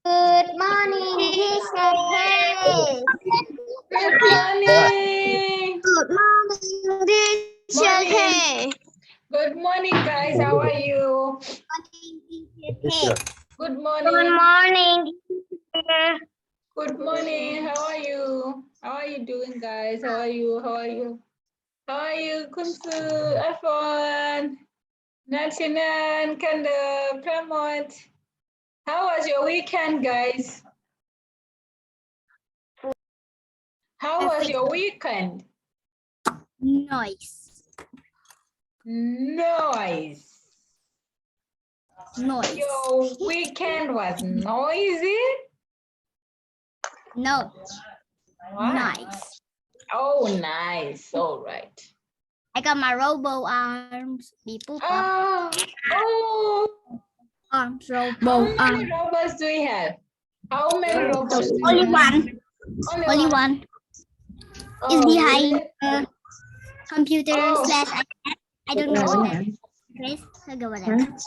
Good morning, teacher Harris. Good morning. Good morning, teacher Harris. Good morning, guys. How are you? Good Good morning. morning, teacher. Good morning. How are you? How are you doing, guys? How are you? How are you? How are you, Kunsu, Afon, Nachinan, Kanda, Pramot? How was your weekend, guys? How was your weekend? Noise. Noise. Your weekend was noisy? No. What? Nice. Oh, nice. All right. I got my robo arms. People Oh, arms, how robo many arms. robots do we have? How many robots do we Only have? one. Only one. It's Oh, behind really? the computer Oh. / iPad. I don't know what that is. Chris, I'll go with that.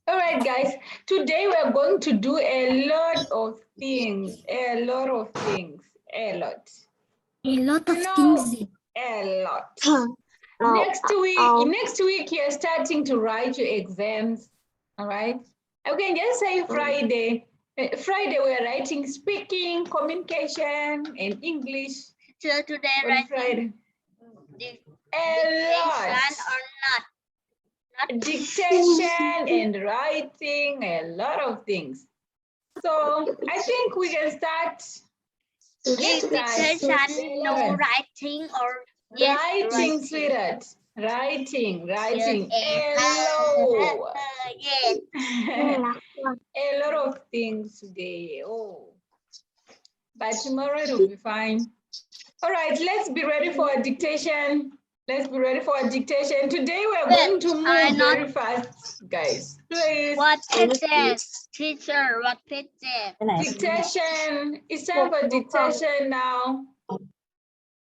All right, guys. Today we're going to do a lot of things. A lot. A lot of You know, things. a lot. Oh, Next week you're starting to write your exams. All right. Okay, just say Friday. Friday we're writing speaking, communication, and English. So today, On Friday. A lot. or not? Dictation and writing, a lot of things. So I think we can start. Dictation, no writing or yes, Writing, sweetheart. Writing. Yes. Hello. Yes. A lot of things today. Oh, but tomorrow it will be fine. All right, let's be ready for a dictation. Let's be ready for a dictation. Today we're going to move very fast, guys. Please. What is this? Teacher, what is this? Dictation. It's time for dictation now.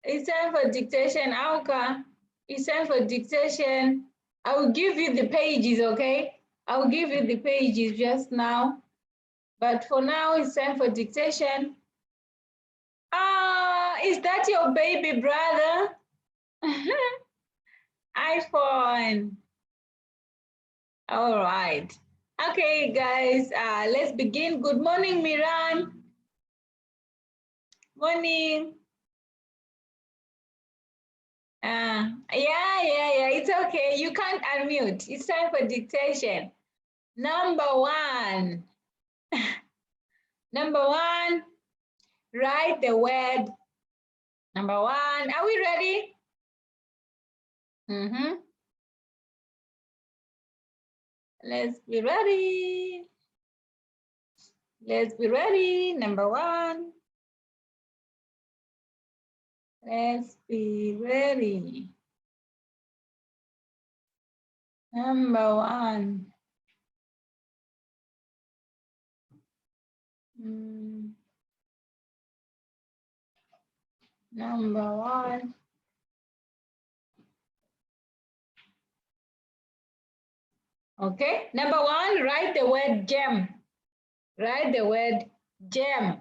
It's time for dictation, Auka. It's time for dictation. I will give you the pages, okay? I will give you the pages just now. But for now, it's time for dictation. Is that your baby brother? iPhone. All right. Okay, guys, let's begin. Good morning, Miran. Morning. Yeah, it's okay. You can't unmute. It's time for dictation. Number one. Number one, write the word. Number one, are we ready? Let's be ready. Let's be ready. Number one. Let's be ready. Number one. Number one. Okay, number one, write the word gem. Write the word gem,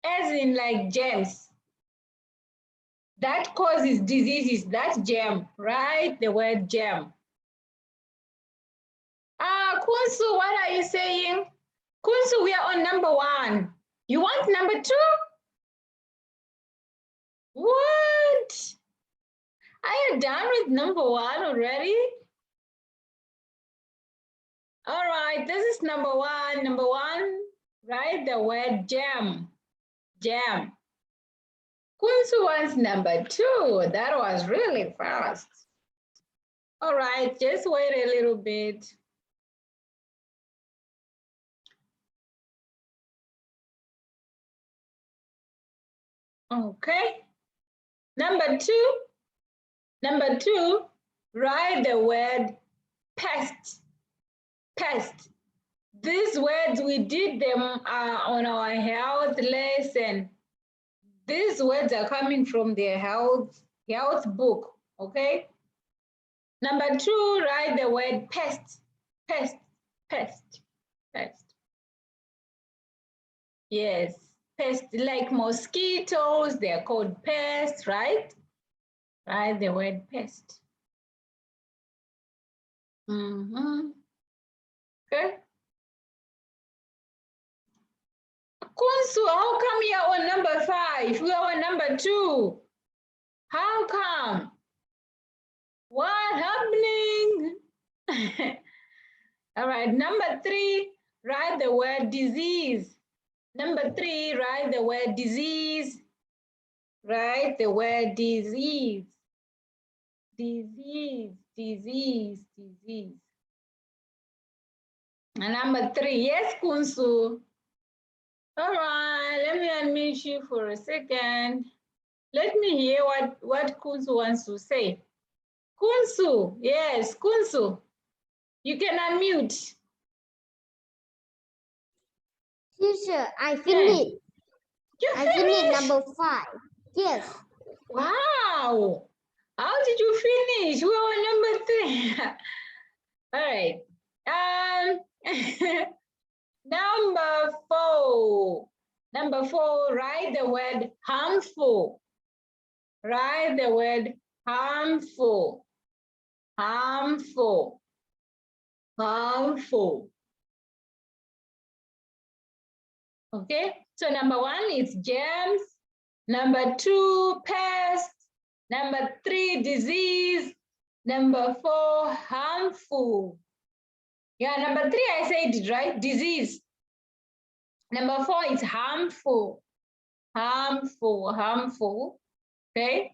as in like gems. That causes diseases, that's gem. Write the word gem. Kunsu, what are you saying? Kunsu, we are on number one. You want number two? What? Are you done with number one already? All right, this is number one. Number one, write the word gem. Gem. Kunsu wants number two. That was really fast. All right, just wait a little bit. Okay. Number two, write the word pest. Pest. These words, we did them on our health lesson. These words are coming from the health book, okay? Number two, write the word pest. Pest, pest, pest. Yes, pests like mosquitoes, they're called pests, right? Right, the word pest. Okay. Kunsu, how come you're on number 5? We are on number 2. How come? What happening? All right, number 3, write the word disease. Number 3, write the word disease. Write the word disease. Disease, disease, disease. And number 3, yes, Kunsu. All right, let me unmute you for a second. Let me hear what Kunsu wants to say. Kunsu, yes, Kunsu. You can unmute. Teacher, I finished. You I finished finished? number 5. Yes. Wow. How did you finish? We were number 3. All right. Number 4. Number 4, write the word harmful. Write the word harmful. Harmful. Harmful. Okay, so number 1 is germs. Number 2, pest. Number 3, disease. Number 4, harmful. Yeah, number 3, I said it right, disease. Number 4 is harmful. Harmful, harmful. Okay.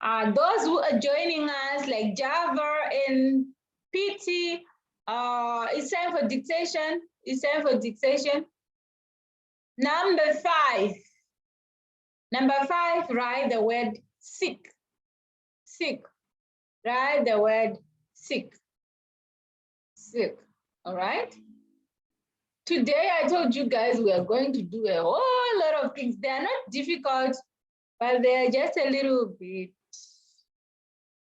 Those who are joining us, like Java and PT, it's time for dictation. It's time for dictation. Number 5. Number 5, write the word sick. Sick. Write the word sick. Sick. All right. Today, I told you guys we are going to do a whole lot of things. They are not difficult, but they are just a little bit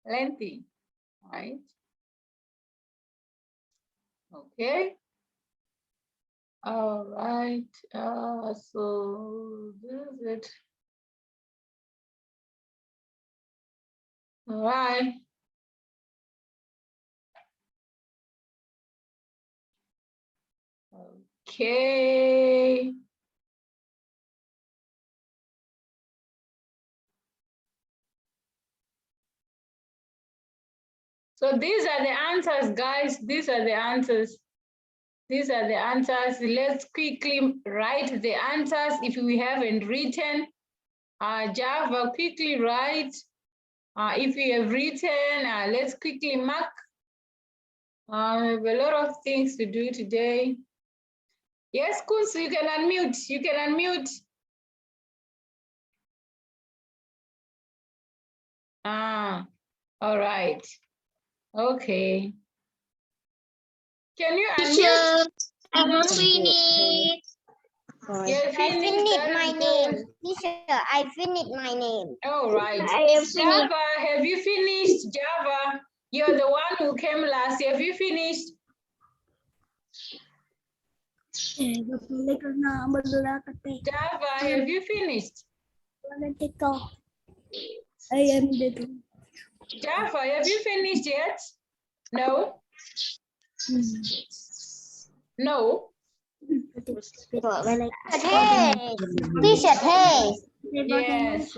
lengthy, right? Okay. All right. So this is it. All right. Okay. So these are the answers, guys. These are the answers. These are the answers. Let's quickly write the answers if we haven't written. Java, quickly write. If you have written, let's quickly mark. We have a lot of things to do today. Yes, Kunsu, you can unmute. You can unmute. All right. Okay. Can you unmute? I finished. You're I finished my good. name. Teacher, I finished my name. All right. I have finished. Java, have you finished? Java, you're the one who came last. Have you finished? Java, have you finished? I am the Java, have you finished yet? No? No? Hey, Teacher, hey. Yes.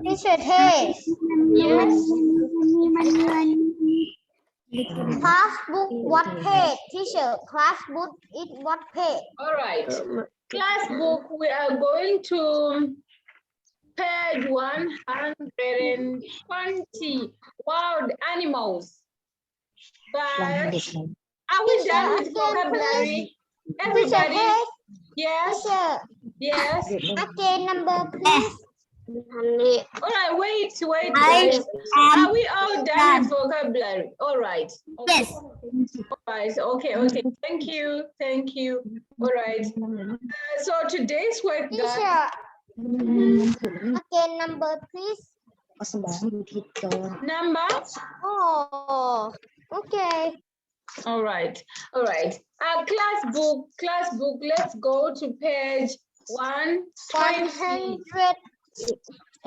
Teacher, hey. Yes. Class book, what page? Teacher, class book is what page? All right. Class book, we are going to page 120. Wild animals. But are we done with vocabulary? Everybody? Yes. Teacher, Yes. again number, please. All right, wait, guys. Are we all done with vocabulary? All right. Okay. Yes. All right. Okay. Thank you. All right. So today's work, guys. Teacher, again number, please. Number? Oh, okay. All right. Class book. Let's go to page 120.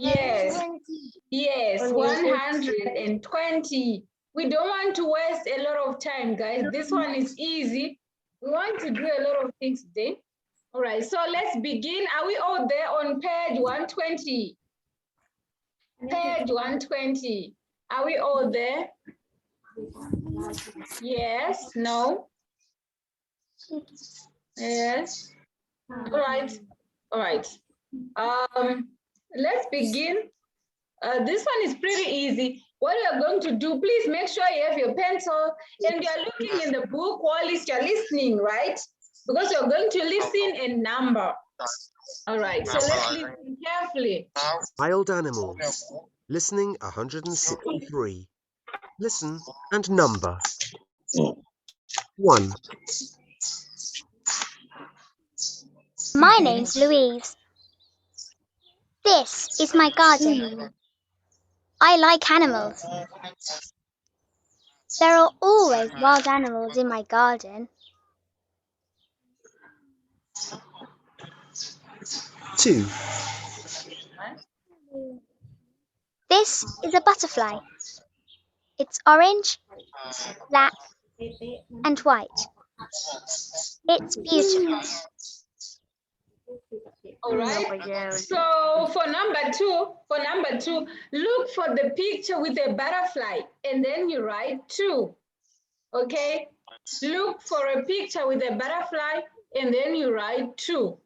120. Yes, 120. We don't want to waste a lot of time, guys. This one is easy. We want to do a lot of things today. All right, so let's begin. Are we all there on page 120? Page 120. Are we all there? Yes, no? Yes. All right. Let's begin. This one is pretty easy. What you're going to do, please make sure you have your pencil and you're looking in the book while you're listening, right? Because you're going to listen and number. All right, so let's listen carefully. Wild animals. Listening 163. Listen and number. 1. My name's Louise. This is my garden. I like animals. There are always wild animals in my garden. 2. This is a butterfly. It's orange, black, and white. It's beautiful. All right. So for number two, look for the picture with a butterfly and then you write 2. Okay. Look for a picture with a butterfly and then you write 2.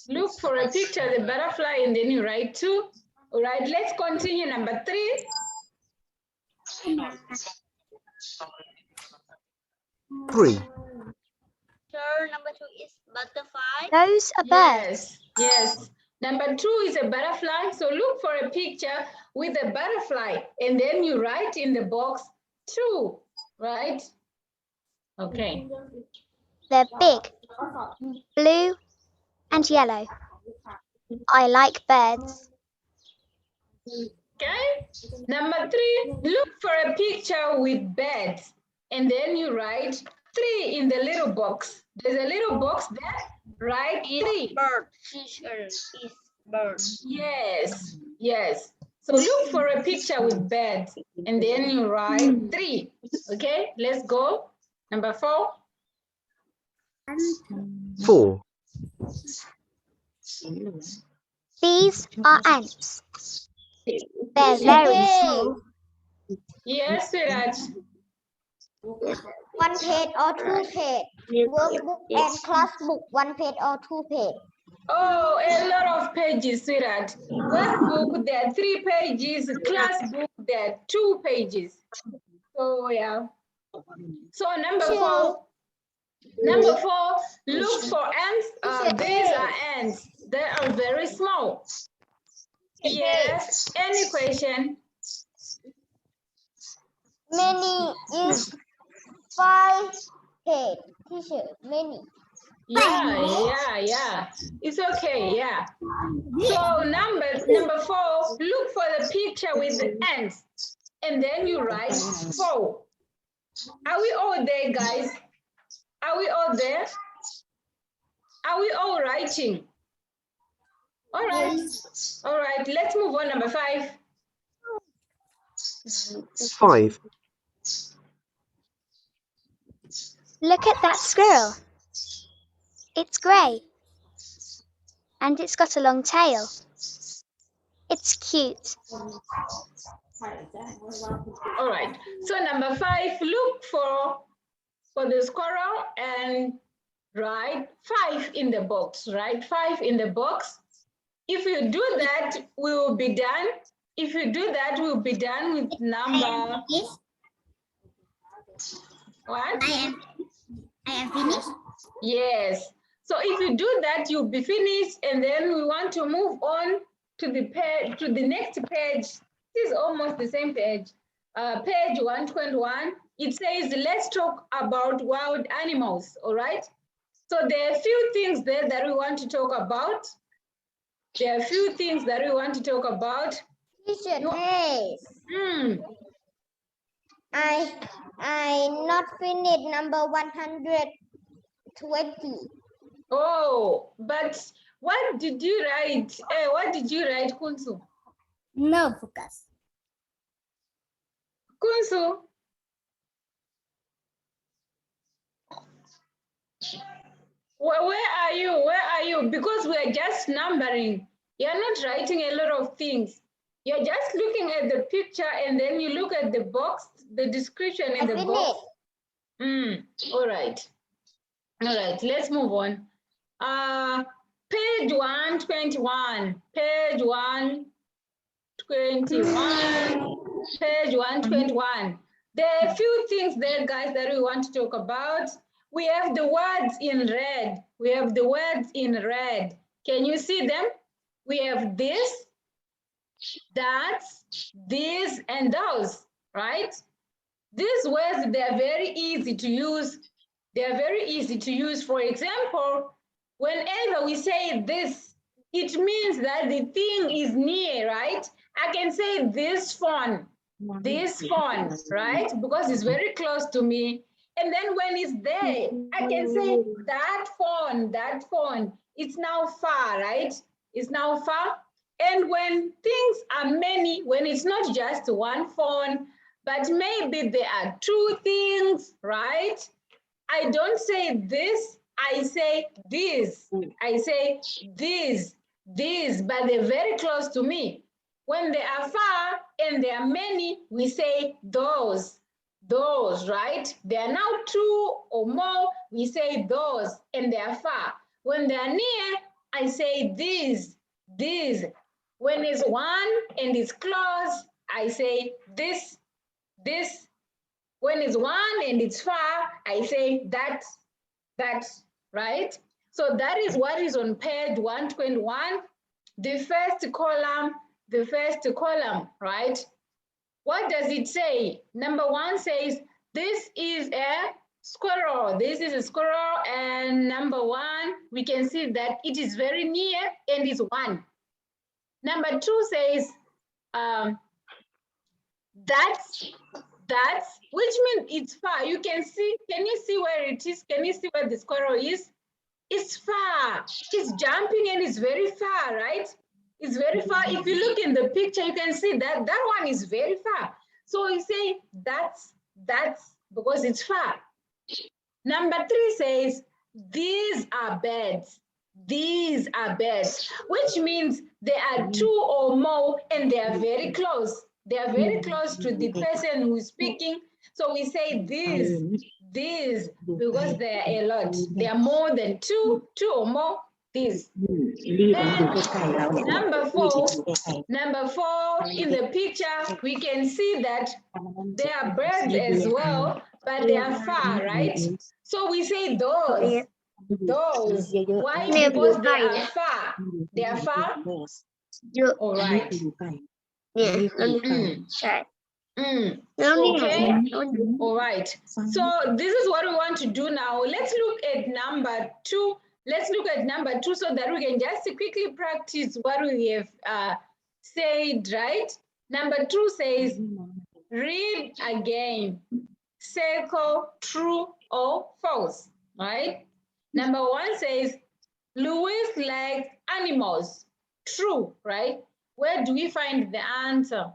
Look for a picture of the butterfly and then you write 2. All right, let's continue. Number 3. 3. Sure, number 2 is butterfly. Those are birds. Yes. Number 2 is a butterfly. So look for a picture with a butterfly and then you write in the box 2, right? Okay. They're big, blue, and yellow. I like birds. Okay. Number 3, look for a picture with birds and then you write 3 in the little box. There's a little box there. Write 3. Bird. Bird. Yes. So look for a picture with birds and then you write 3. Okay, let's go. Number 4. 4. These are ants. They're very small. Yes, sweetheart. 1 page or 2 page. Workbook and class book. 1 page or 2 page. Oh, a lot of pages, sweetheart. Workbook, there are 3 pages. Class book, there are 2 pages. So, yeah. So, number 4. Look for ants. These are ants. They are very small. Yes. Any question? Many is 5 page. Teacher, many. Yeah. It's okay, yeah. So number 4, look for the picture with the ants. And then you write 4. Are we all there, guys? Are we all there? Are we all writing? All right. All right, let's move on. Number 5. 5. Look at that squirrel. It's grey. And it's got a long tail. It's cute. All right. So number 5, look for the squirrel and write 5 in the box. Write 5 in the box. If you do that, we will be done. If you do that, we'll be done with number. What? I am finished. Yes. So if you do that, you'll be finished, and then we want to move on to the page, to the next page. This is almost the same page. Page 121. It says, let's talk about wild animals. All right. So there are a few things there that we want to talk about. Teacher Grace. I not finished number 120. Oh, but what did you write? What did you write, Kunsu? No focus. Kunsu? Where are you? Where are you? Because we are just numbering. You're not writing a lot of things. You're just looking at the picture and then you look at the box, the description in the box. All right. All right, let's move on. Page 121. Page 121. Page 121. There are a few things there, guys, that we want to talk about. We have the words in red. We have the words in red. Can you see them? We have this, that, this, and those, right? These words, they are very easy to use. They are very easy to use. For example, whenever we say this, it means that the thing is near, right? I can say this phone, right? Because it's very close to me. And then when it's there, I can say that phone. It's now far, right? It's now far. And when things are many, when it's not just one phone, but maybe there are two things, right? I don't say this, I say this. I say this, but they're very close to me. When they are far and there are many, we say those, right? There are now two or more, we say those, and they are far. When they are near, I say these. When it's one and it's close, I say this. When it's one and it's far, I say that, right? So that is what is on page 121. The first column, right? What does it say? Number one says, this is a squirrel. This is a squirrel, and number one, we can see that it is very near and is one. Number two says, that's, which means it's far. You can see, can you see where it is? Can you see where the squirrel is? It's far. It's jumping and it's very far, right? It's very far. If you look in the picture, you can see that that one is very far. So you say that's because it's far. Number three says, these are birds. These are birds, which means there are two or more and they are very close. They are very close to the person who is speaking. So we say these, because there are a lot. There are more than two or more, these. And number four, in the picture, we can see that there are birds as well, but they are far, right? So we say those. Why? Because they are far. They are far. All right. Okay. All right. So this is what we want to do now. Let's look at number two. So that we can just quickly practice what we have said, right? Number two says, read again. Circle true or false, right? Number one says, Louis likes animals. True, right? Where do we find the answer?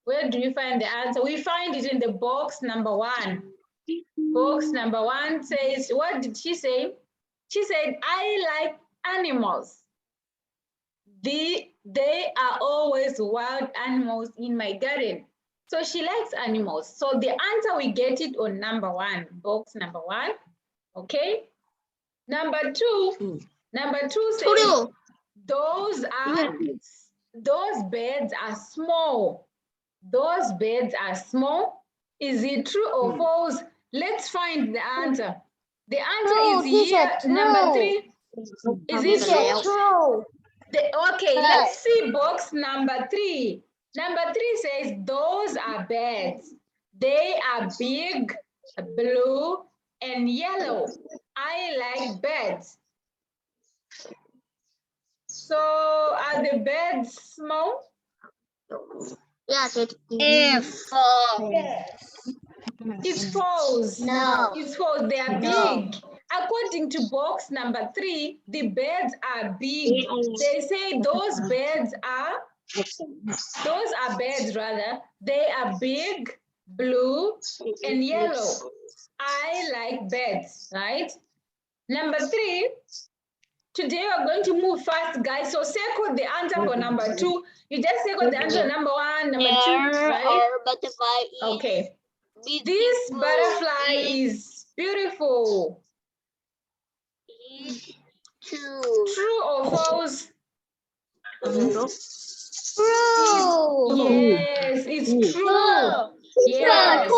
We find it in the box number one. Box number one says, what did she say? She said, I like animals. They are always wild animals in my garden. So she likes animals. So the answer, we get it on number one, box number one. Okay. Number two says, those birds are small. Those birds are small. Is it true or false? Let's find the answer. The answer is here, number three. Is it true? Okay, let's see box number three. Number three says, those are birds. They are big, blue, and yellow. I like birds. So are the birds small? Yes, it is. It's false. No. It's false. They are No. big. According to box number 3, the birds are big. They say those birds are birds rather. They are big, blue, and yellow. I like birds, right? Number 3. Today we're going to move fast, guys. So circle the answer for number 2. You just circle the answer number 1, number 2, right? Butterfly is Okay. This butterfly is beautiful. True or false? True. Yes, it's true. Yes.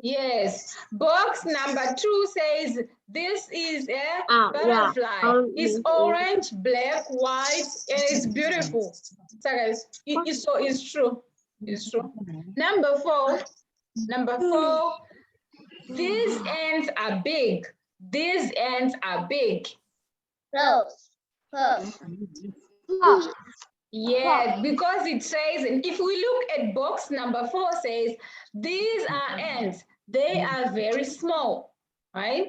Yes. Box number 2 says this is a butterfly. It's orange, black, white, and it's beautiful. So guys, it's true. It's true. Number 4. These ants are big. These ants are big. Yes, because it says, and if we look at box number 4 says, these are ants. They are very small, right?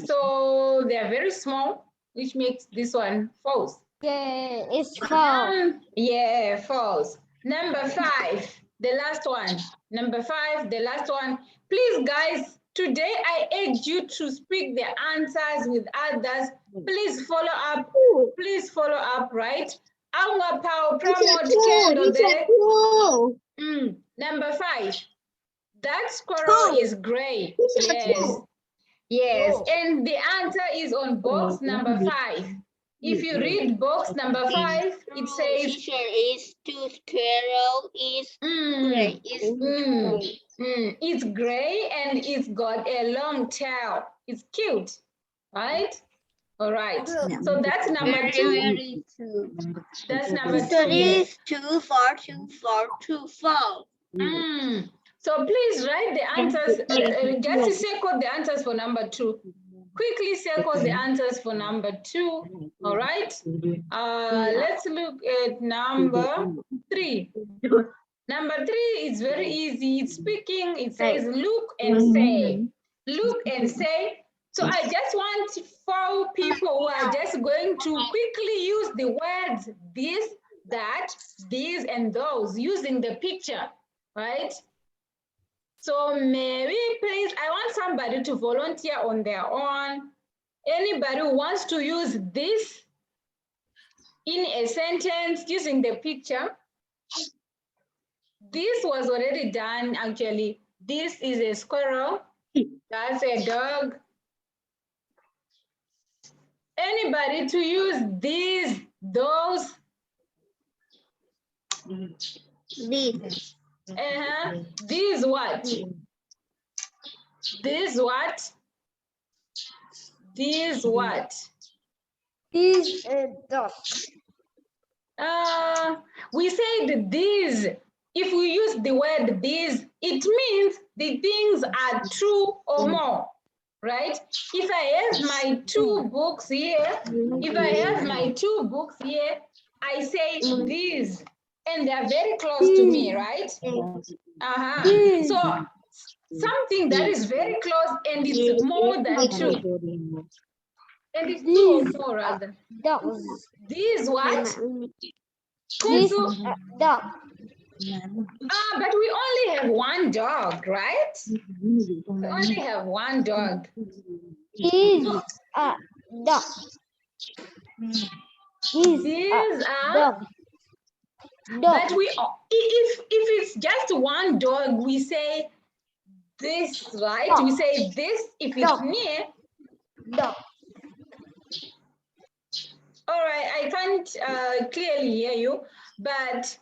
So they are very small, which makes this one false. Yeah, it's false. Yeah, false. Number 5, the last one. Number 5, the last one. Please, guys, today I urge you to speak the answers with others. Please follow up. Please follow up, right? Our power promote candle there. Number 5. That squirrel is gray. Yes. Yes. And the answer is on box number 5. If you read box number 5, it says is two squirrel is gray. It's gray and it's got a long tail. It's cute, right? All right. So that's number 2. That's number 2. Is 2 4 2 4 2 4. So please write the answers. Just circle the answers for number 2. Quickly circle the answers for number 2. All right. Let's look at number 3. Number 3 is very easy. It's speaking. It says look and say. Look and say. So I just want 4 people who are just going to quickly use the words this, that, these, and those using the picture, right? So maybe, please, I want somebody to volunteer on their own. Anybody who wants to use this in a sentence using the picture. This was already done, actually. This is a squirrel. That's a dog. Anybody to use these, those? This. This what? This what? This what? This dog. We said these. If we use the word these, it means the things are 2 or more, right? If I have my 2 books here, I say these, and they're very close to me, right? So something that is very close and it's more than 2. And it's 2 or more rather. Dogs. These what? This dog. But we only have 1 dog, right? We only have 1 dog. These are dogs. These are dogs. But we, if it's just 1 dog, we say this, right? We say this if it's near. Dog. All right, I can't clearly hear you, but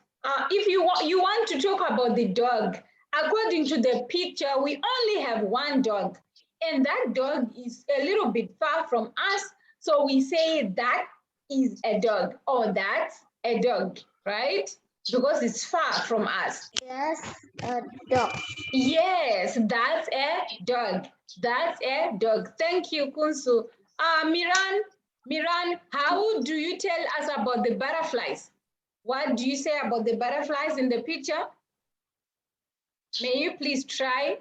if you want to talk about the dog, according to the picture, we only have 1 dog, and that dog is a little bit far from us, so we say that is a dog, or that's a dog, right? Because it's far from us. Yes, a dog. Yes, that's a dog. That's a dog. Thank you, Kunsu. Miran, how do you tell us about the butterflies? What do you say about the butterflies in the picture? May you please try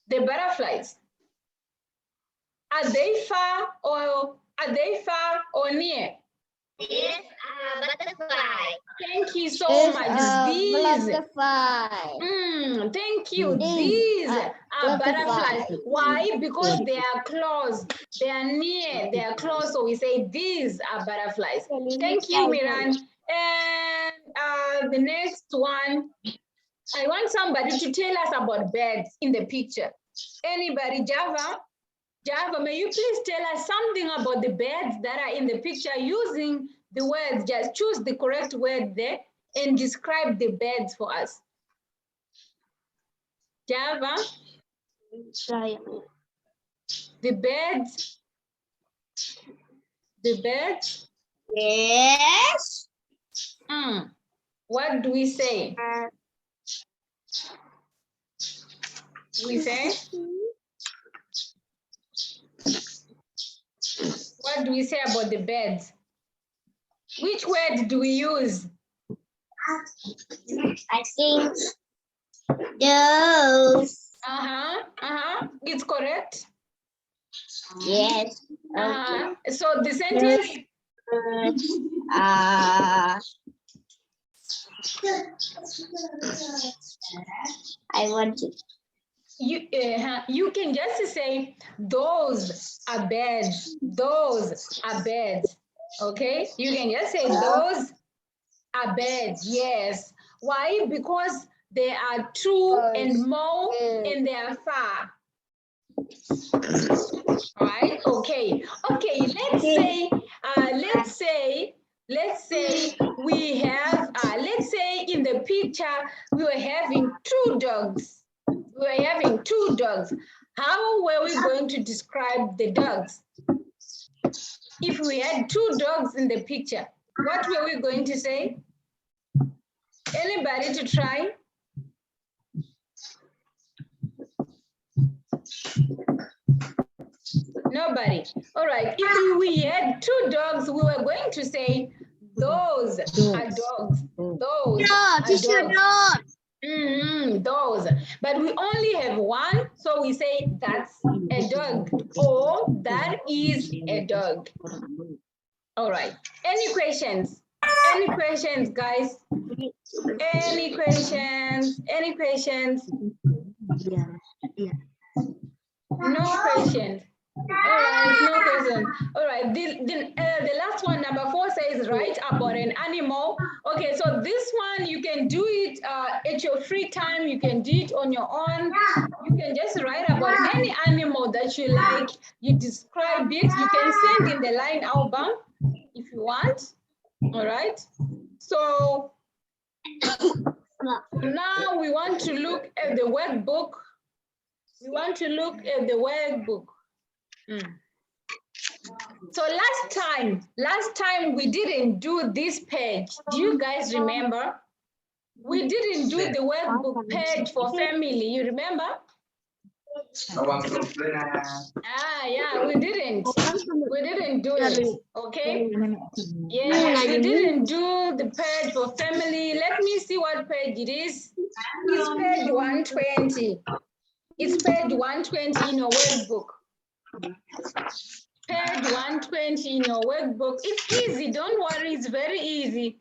the butterflies. Are they far or near? It's a butterfly. Thank you so It's much. a These. butterfly. Thank you. These These are butterflies. butterflies. Why? Because they are close. They are near. They are close. So we say these are butterflies. Thank you, Miran. And the next one, I want somebody to tell us about birds in the picture. Anybody? Java? Java, may you please tell us something about the birds that are in the picture using the words? Just choose the correct word there and describe the birds for us. Java? The birds? The birds? Yes. What do we say? We say? What do we say about the birds? Which word do we use? I think those. It's correct. Yes. So the sentence? I want to. You can just say those are birds. Those are birds. Okay, you can just say those are birds. Yes. Why? Because they are two and more and they are far. All right. Okay. Okay. Let's say we have. Let's say in the picture we were having two dogs. We were having two dogs. How were we going to describe the dogs? If we had two dogs in the picture, what were we going to say? Anybody to try? Nobody. All right. If we had two dogs, we were going to say those are dogs. Those are dogs. Those. But we only have one, so we say that's a dog or that is a dog. All right. Any questions? Any questions, guys? Any questions? Any questions? No questions. All right, no question. All right, the last one, number 4, says write about an animal. Okay, so this one you can do it at your free time. You can do it on your own. You can just write about any animal that you like. You describe it. You can send in the line album if you want. All right. So now we want to look at the workbook. We want to look at the workbook. So last time we didn't do this page. Do you guys remember? We didn't do the workbook page for family. You remember? Yeah, we didn't. We didn't do it. Okay. Yeah, we didn't do the page for family. Let me see what page it is. It's page 120. It's page 120 in your workbook. Page 120 in your workbook. It's easy, don't worry, it's very easy.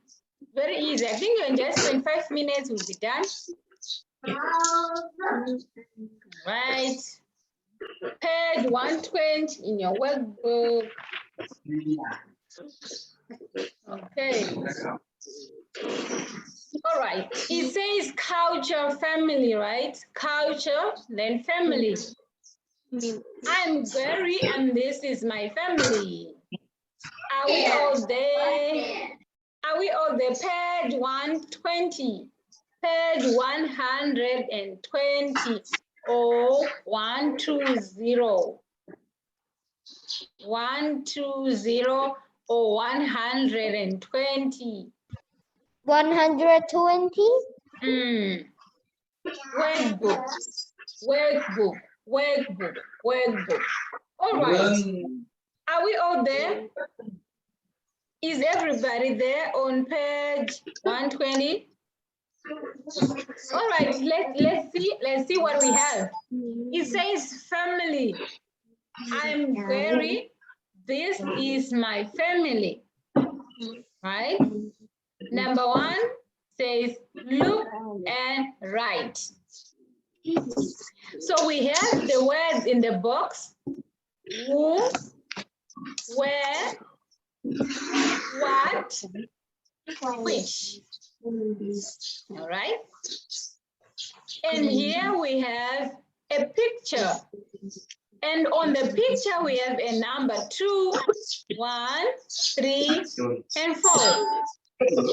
Very easy. I think in just 25 minutes we'll be done. Right. Page 120 in your workbook. Okay. All right. It says culture, family, right? Culture, then family. I'm Gary and this is my family. Are we all there? Are we all there? Page 120. Page 120 or 120. 120 or 120. 120. Workbook. Workbook. Workbook. Workbook. All right. Are we all there? Is everybody there on page 120? All right, let's see what we have. It says family. I'm Gary. This is my family. Right? Number 1 says look and write. So we have the words in the box. Who, where, what, which. All right. And here we have a picture. And on the picture we have a number 2, 1, 3, and 4.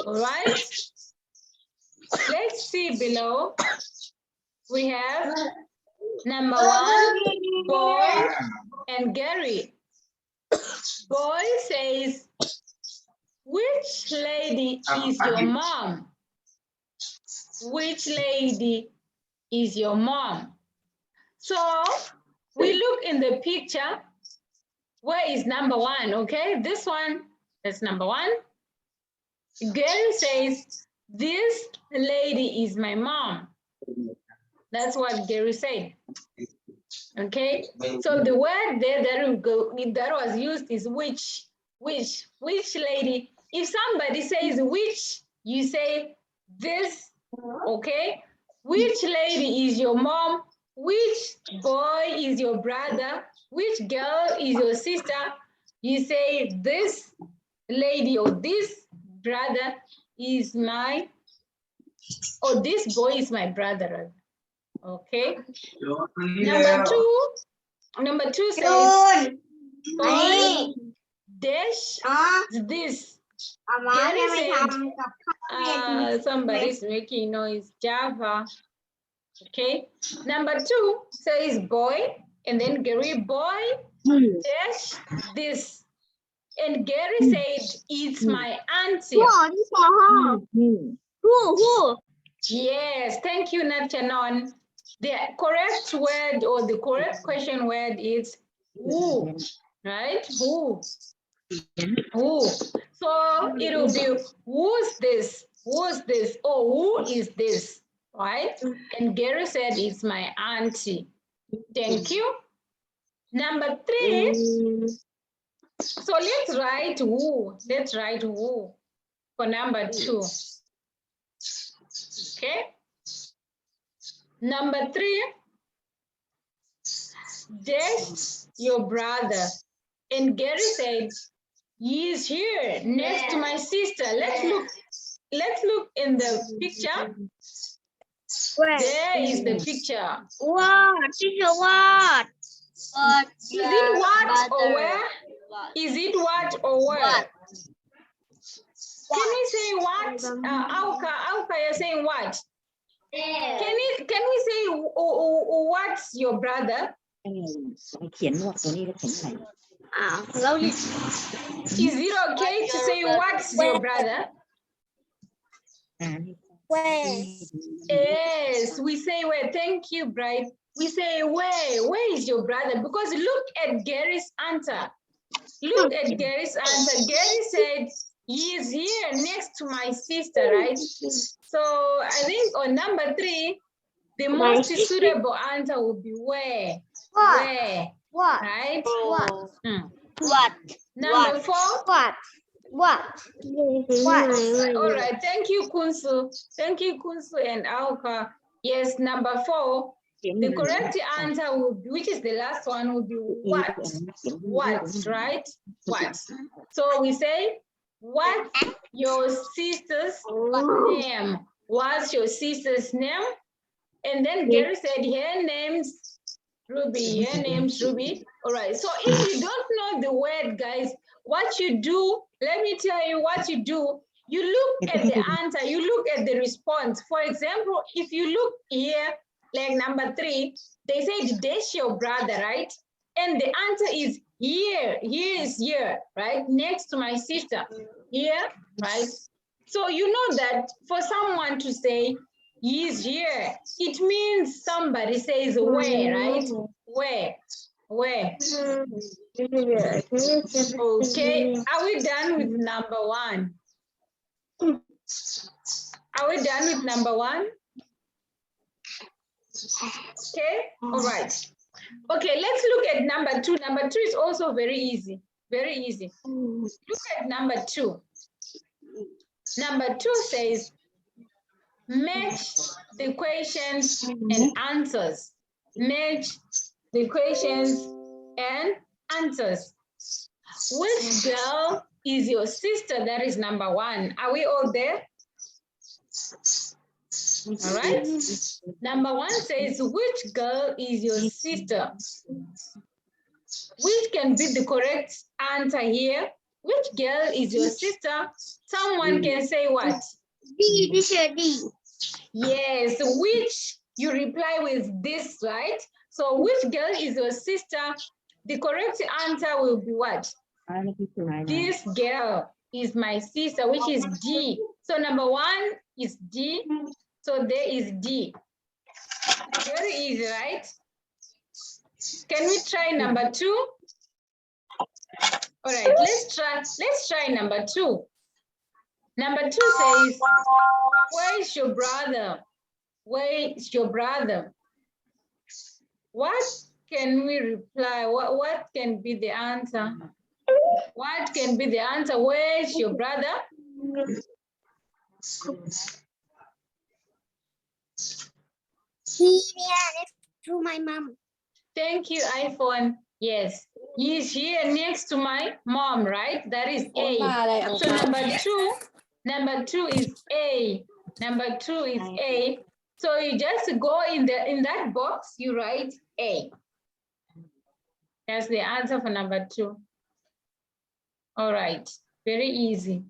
All right. Let's see below. We have number 1, boy and Gary. Boy says, which lady is your mom? Which lady is your mom? So we look in the picture. Where is number 1? Okay, this one, that's number 1. Gary says, this lady is my mom. That's what Gary said. Okay, so the word there that was used is which lady. If somebody says which, you say this, okay? Which lady is your mom? Which boy is your brother? Which girl is your sister? You say this lady or this brother is my, or this boy is my brother. Okay. Number two says boy dash this. Gary said, somebody's making noise. Java. Okay. Number 2 says boy, and then Gary boy dash this. And Gary said, it's my auntie. Who? Yes, thank you, Natchanon. The correct word or the correct question word is who, right? Who? Who? So it will be who's this? Who's this? Or who is this? Right? And Gary said it's my auntie. Thank you. Number 3. So let's write who. Let's write who for number 2. Okay. Number 3, dash your brother. And Gary said, he is here next to my sister. Let's look in the picture. There is the picture. What? Teacher, what? What? Is it what or where? Is it what or where? What? Can we say what? Auka, you're saying what? Can we say what's your brother? Is it okay to say what's your brother? Where? Yes, we say where. Thank you, Bright. We say where. Where is your brother? Because look at Gary's answer. Look at Gary's answer. Gary said, he is here next to my sister, right? So I think on number 3, the most suitable answer would be where. What? Where. What? Right? What? What? Number 4. What? What? What? All right. Thank you, Kunsu. Thank you, Kunsu and Auka. Yes, number 4. The correct answer would be, which is the last one, would be what? What, right? What? So we say, what's your sister's name? What's your sister's name? And then Gary said, her name's Ruby. Her name's Ruby. All right. So if you don't know the word, guys, what you do, let me tell you what you do. You look at the answer. You look at the response. For example, if you look here, like number 3, they said dash your brother, right? And the answer is here. Here is here, right? Next to my sister. Here, right? So you know that for someone to say he is here, it means somebody says where, right? Where. Where? Okay, are we done with number 1? Are we done with number 1? Okay, all right. Okay, let's look at number 2. Number 2 is also very easy. Very easy. Look at number 2. Number 2 says, match the questions and answers. Match the questions and answers. Which girl is your sister? That is number 1. Are we all there? All right. Number 1 says, which girl is your sister? Which can be the correct answer here? Which girl is your sister? Someone can say what? D, teacher D. Yes, which you reply with this, right? So which girl is your sister? The correct answer will be what? This girl is my sister, which is D. So number 1 is D. So there is D. Very easy, right? Can we try number 2? All right, let's try number 2. Number 2 says, where is your brother? Where is your brother? What can we reply? What can be the answer? What can be the answer? Where is your brother? He next to my mom. Thank you, iPhone. Yes, he is here next to my mom, right? That is A. So number two is A. Number 2 is A. So you just go in that box, you write A. That's the answer for number 2. All right, very easy.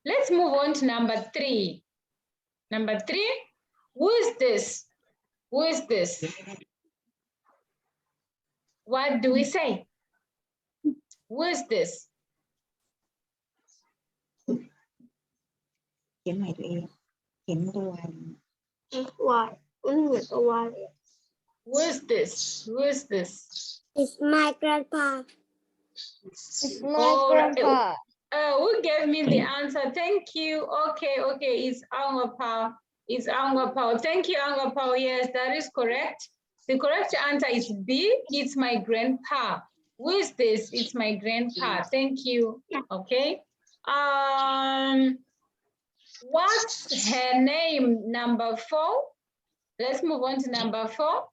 Let's move on to number 3. Number 3, who is this? Who is this? What do we say? Who is this? What? Who is this? Who is this? It's my grandpa. It's my Oh, grandpa. Who gave me the answer? Thank you. Okay, it's Angapao. It's Angapao. Thank you, Angapao. Yes, that is correct. The correct answer is B. It's my grandpa. Who is this? It's my grandpa. Thank you. Okay. What's her name? Number 4. Let's move on to number 4.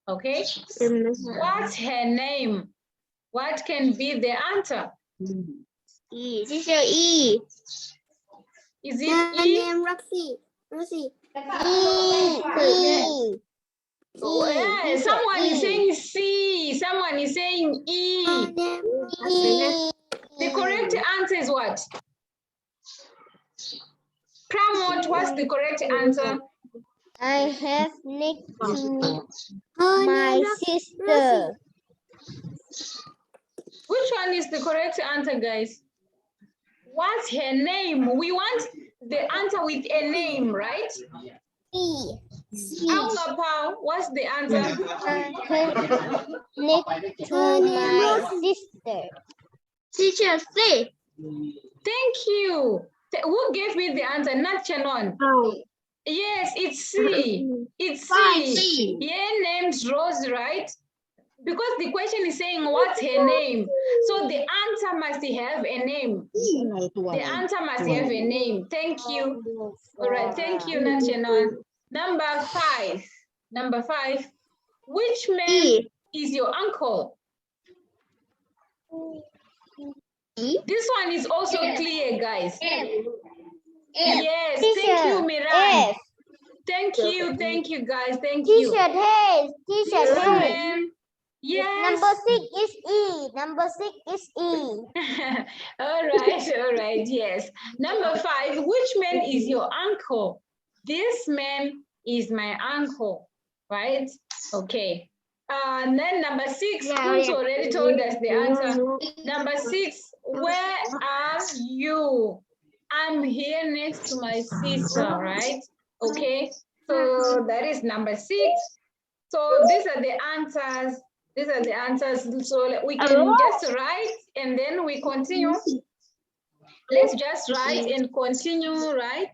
Okay. What's her name? What can be the answer? E. Teacher E. Is it Her E? name Roxy. Roxy. E. Oh, yeah. Someone is saying C. Someone is saying E. Her name E. The correct answer is what? Pramod, what's the correct answer? I have next to my sister. Which one is the correct answer, guys? What's her name? We want the answer with a name, right? C. Angapao, what's the answer? Next to my sister. Teacher C. Thank you. Who gave me the answer? Not Chanon. Yes, it's C. It's C. Yeah, name's Rose, right? Because the question is saying what's her name. So the answer must have a name. The answer must have a name. Thank you. All right, thank you, Nachanon. Number 5. Number 5. Which man is your uncle? This one is also clear, guys. Yes, thank you, Miran. Thank you, guys. Thank you. Teacher Hayes. Teacher Hayes. Yes. Number 6 is E. Number 6 is E. All right, yes. Number 5, which man is your uncle? This man is my uncle, right? Okay. And then number 6, who's already told us the answer. Number 6, where are you? I'm here next to my sister, right? Okay, so that is number 6. So these are the answers These are the answers. So we can just write and then we continue. Let's just write and continue, right?